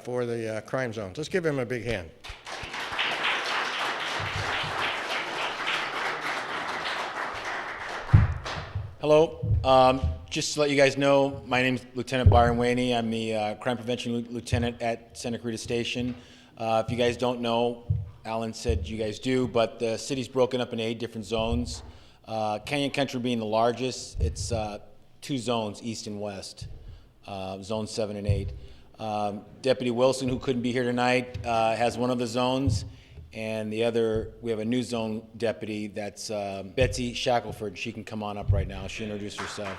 for the crime zones. Let's give him a big hand. Hello. Just to let you guys know, my name is Lieutenant Byron Wainie. I'm the Crime Prevention Lieutenant at Santa Clarita Station. If you guys don't know, Alan said you guys do, but the city's broken up in 8 different zones. Canyon Country being the largest, it's 2 zones, east and west, zone 7 and 8. Deputy Wilson, who couldn't be here tonight, has one of the zones, and the other, we have a new zone deputy, that's Betsy Shackelford. She can come on up right now. She'll introduce herself.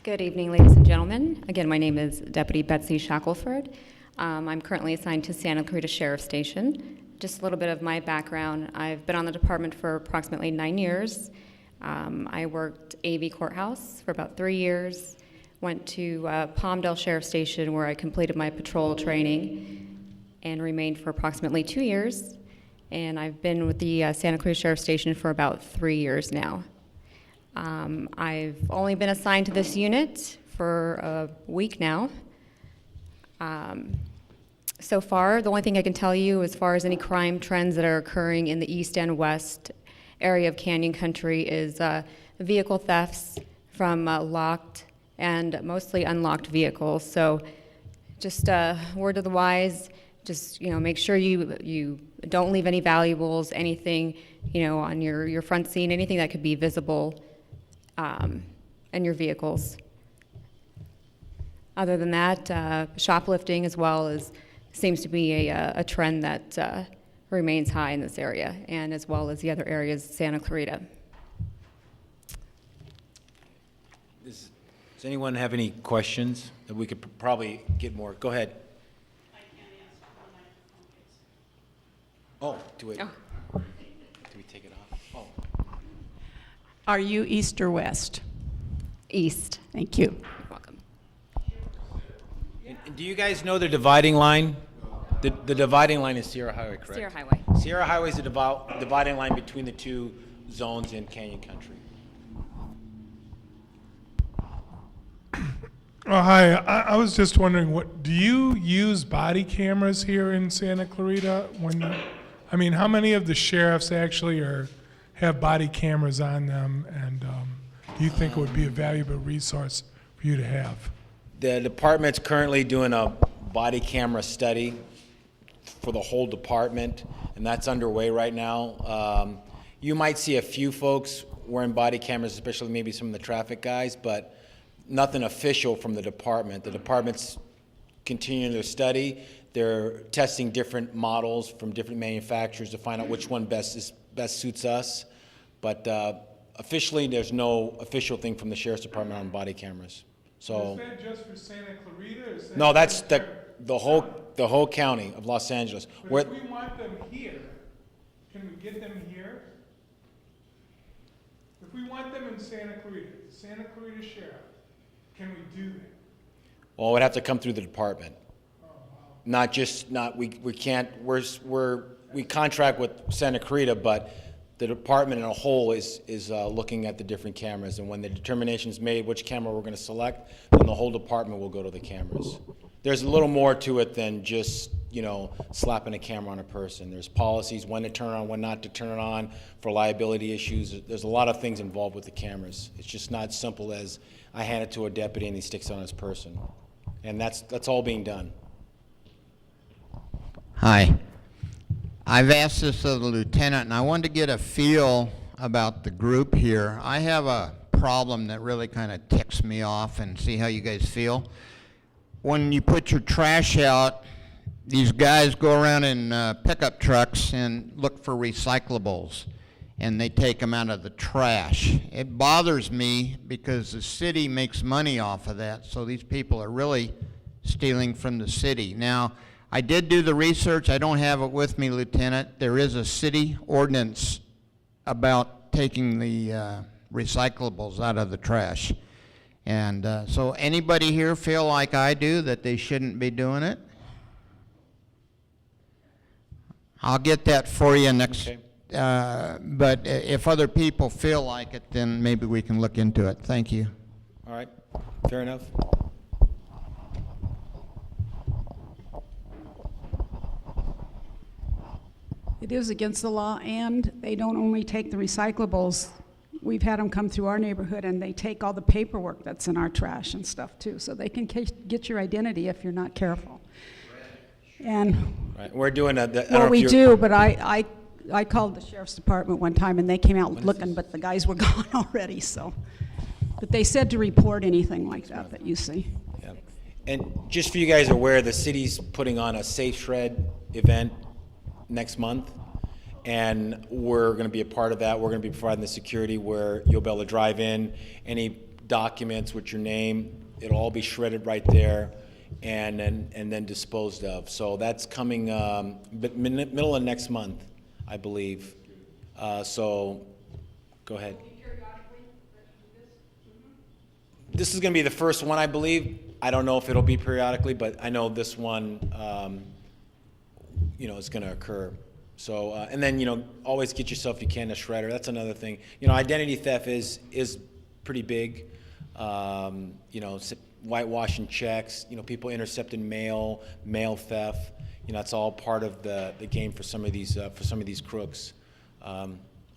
Good evening, ladies and gentlemen. Again, my name is Deputy Betsy Shackelford. I'm currently assigned to Santa Clarita Sheriff Station. Just a little bit of my background. I've been on the department for approximately 9 years. I worked AV Courthouse for about 3 years. Went to Palmdale Sheriff Station where I completed my patrol training and remained for approximately 2 years. And I've been with the Santa Clarita Sheriff Station for about 3 years now. I've only been assigned to this unit for a week now. So far, the only thing I can tell you as far as any crime trends that are occurring in the east and west area of Canyon Country is vehicle thefts from locked and mostly unlocked vehicles. So just word to the wise, just make sure you don't leave any valuables, anything on your front seat, anything that could be visible in your vehicles. Other than that, shoplifting as well seems to be a trend that remains high in this area, and as well as the other areas of Santa Clarita. Does anyone have any questions that we could probably get more? Go ahead. I can't answer the microphone, please. Oh, do it. Oh. Do we take it off? Oh. Are you east or west? East. Thank you. You're welcome. And do you guys know the dividing line? The dividing line is Sierra Highway, correct? Sierra Highway. Sierra Highway is the dividing line between the 2 zones in Canyon Country. Oh, hi. I was just wondering, do you use body cameras here in Santa Clarita? How many of the sheriffs actually have body cameras on them, and do you think it would be a valuable resource for you to have? The department's currently doing a body camera study for the whole department, and that's underway right now. You might see a few folks wearing body cameras, especially maybe some of the traffic guys, but nothing official from the department. The department's continuing their study. They're testing different models from different manufacturers to find out which one best suits us. But officially, there's no official thing from the Sheriff's Department on body cameras. So is that just for Santa Clarita? Or Santa no, that's Clarita? the whole county of Los Angeles. But if we want them here, can we get them here? If we want them in Santa Clarita, Santa Clarita Sheriff, can we do that? Well, it would have to come through the department. Oh, wow. We contract with Santa Clarita, but the department in a whole is looking at the different cameras, and when the determination is made which camera we're going to select, then the whole department will go to the cameras. There's a little more to it than just slapping a camera on a person. There's policies, when to turn it on, when not to turn it on, for liability issues. There's a lot of things involved with the cameras. It's just not simple as I hand it to a deputy and he sticks it on his person. And that's all being done. Hi. I've asked this of the lieutenant, and I wanted to get a feel about the group here. I have a problem that really kind of ticks me off, and see how you guys feel. When you put your trash out, these guys go around in pickup trucks and look for recyclables, and they take them out of the trash. It bothers me because the city makes money off of that, so these people are really stealing from the city. Now, I did do the research. I don't have it with me, Lieutenant. There is a city ordinance about taking the recyclables out of the trash. And so anybody here feel like I do that they shouldn't be doing it? I'll get that for you next. Okay. But if other people feel like it, then maybe we can look into it. Thank you. All right, fair enough. It is against the law, and they don't only take the recyclables. We've had them come through our neighborhood, and they take all the paperwork that's in our trash and stuff, too. So they can get your identity if you're not careful. And Right, we're doing a. I don't know well, if we you're- do, but I called the sheriff's department one time, and they came out looking, but the guys were gone already, so. But they said to report anything like that you see. Yeah. And just for you guys aware, the city's putting on a Safe Shred event next month, and we're going to be a part of that. We're going to be providing the security where you'll be able to drive in, any documents with your name, it'll all be shredded right there, and then disposed of. So that's coming middle of next month, I believe. So, go ahead. This is going to be the first one, I believe. I don't know if it'll be periodically, but I know this one, is going to occur. So, and then, always get yourself, if you can, a shredder. That's another thing. Identity theft is pretty big. Whitewashing checks, people intercepting mail theft. It's all part of the game for some of these crooks.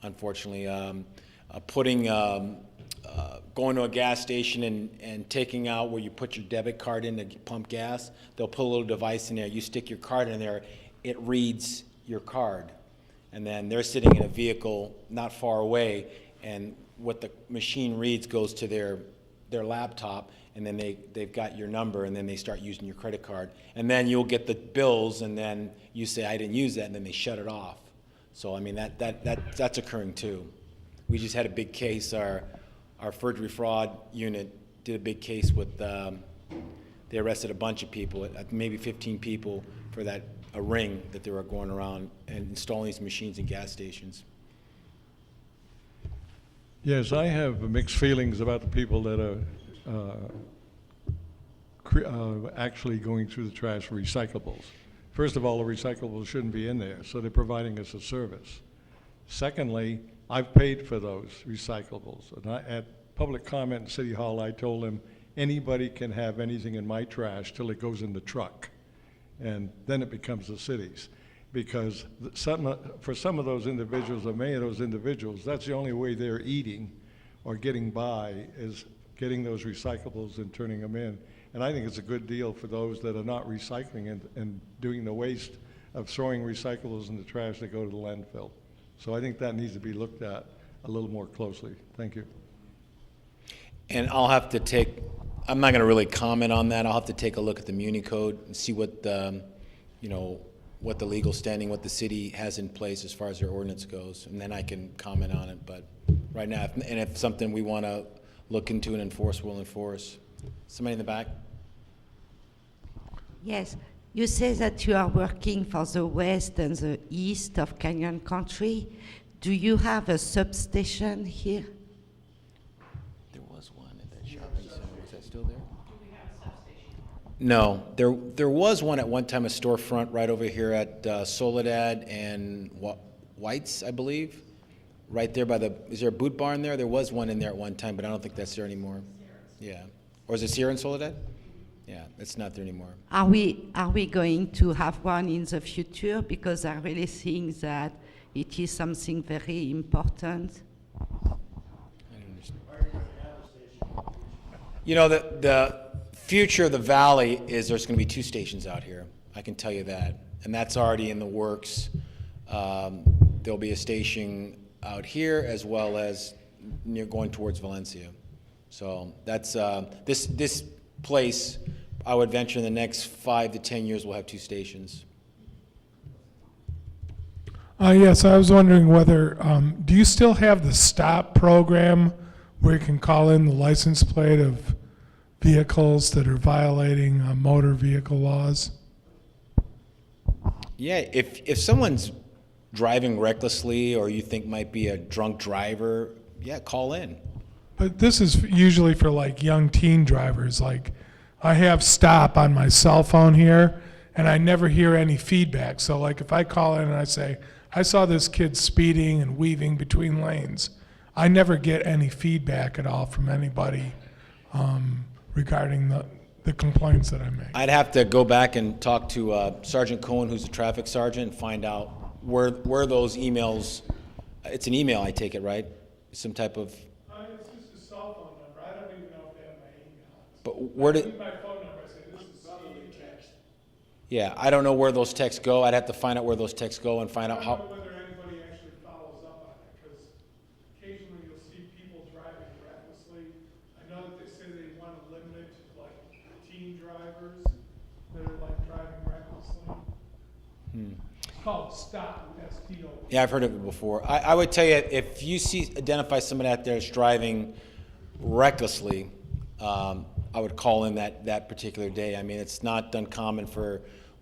Unfortunately, going to a gas station and taking out where you put your debit card in to pump gas, they'll put a little device in there. You stick your card in there, it reads your card. And then they're sitting in a vehicle not far away, and what the machine reads goes to their laptop, and then they've got your number, and then they start using your credit card. And then you'll get the bills, and then you say, I didn't use that, and then they shut it off. So, I mean, that's occurring too. We just had a big case, our forgery fraud unit did a big case with, they arrested a bunch of people, maybe 15 people for a ring that they were going around and installing these machines in gas stations. Yes, I have mixed feelings about the people that are actually going through the trash for recyclables. First of all, the recyclables shouldn't be in there, so they're providing us a service. Secondly, I've paid for those recyclables. And at public comment in City Hall, I told them, anybody can have anything in my trash till it goes in the truck. And then it becomes the city's. Because for some of those individuals, or many of those individuals, that's the only way they're eating or getting by is getting those recyclables and turning them in. And I think it's a good deal for those that are not recycling and doing the waste of throwing recyclables in the trash that go to the landfill. So I think that needs to be looked at a little more closely. Thank you. And I'm not going to really comment on that. I'll have to take a look at the Muni Code and see what the legal standing, what the city has in place as far as their ordinance goes, and then I can comment on it. But right now, if something we want to look into and enforce, we'll enforce. Somebody in the back? Yes, you say that you are working for the west and the east of Canyon Country. Do you have a substation here? There was one at that shopping center. Was that still there? No, there was one at one time, a storefront right over here at Soledad and White's, I believe. Right there is there a boot barn there? There was one in there at one time, but I don't think that's there anymore. Yeah. Or is it Sierra and Soledad? Yeah, it's not there anymore. Are we going to have one in the future? Because I really think that it is something very important. The future of the valley is there's going to be 2 stations out here. I can tell you that. And that's already in the works. There'll be a station out here as well as going towards Valencia. So that's this place, I would venture in the next 5 to 10 years we'll have 2 stations. Yes, I was wondering whether, do you still have the stop program where you can call in the license plate of vehicles that are violating motor vehicle laws? Yeah, if someone's driving recklessly or you think might be a drunk driver, yeah, call in. But this is usually for like young teen drivers. Like, I have stop on my cell phone here, and I never hear any feedback. So like if I call in and I say, I saw this kid speeding and weaving between lanes, I never get any feedback at all from anybody regarding the complaints that I make. I'd have to go back and talk to Sergeant Cohen, who's a traffic sergeant, and find out where those emails, it's an email, I take it, right? Some type of, It's just a cell phone number. I don't even know if they have my email. but where did, My phone number, I say, this is probably text. yeah, I don't know where those texts go. I'd have to find out where those texts go and find I out don't how. know whether anybody actually follows up on it, because occasionally you'll see people driving recklessly. I know that they say they want to limit it to like teen drivers that are like driving recklessly. It's called stop, S-T-O. Yeah, I've heard of it before. I would tell you, if you identify someone out there that's driving recklessly, I would call in that particular day. I mean, it's not uncommon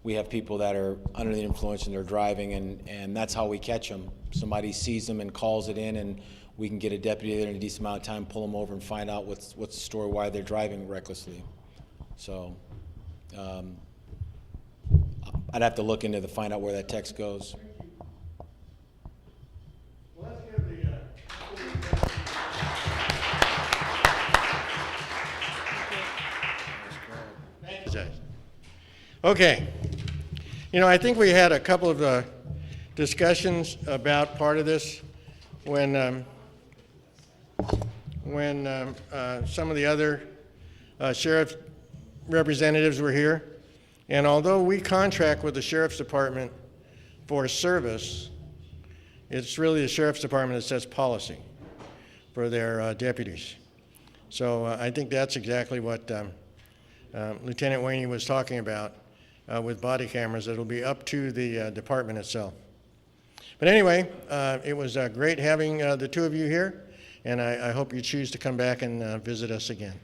we have people that are under the influence and they're driving, and that's how we catch them. Somebody sees them and calls it in, and we can get a deputy there in a decent amount of time, pull them over and find out what's the story, why they're driving recklessly. So I'd have to look into find out where that text goes. Well, let's give the, okay. You know, I think we had a couple of discussions about part of this when some of the other sheriff representatives were here. And although we contract with the Sheriff's Department for service, it's really the Sheriff's Department that sets policy for their deputies. So I think that's exactly what Lieutenant Wainie was talking about with body cameras. It'll be up to the department itself. But anyway, it was great having the two of you here, and I hope you choose to come back and visit us again.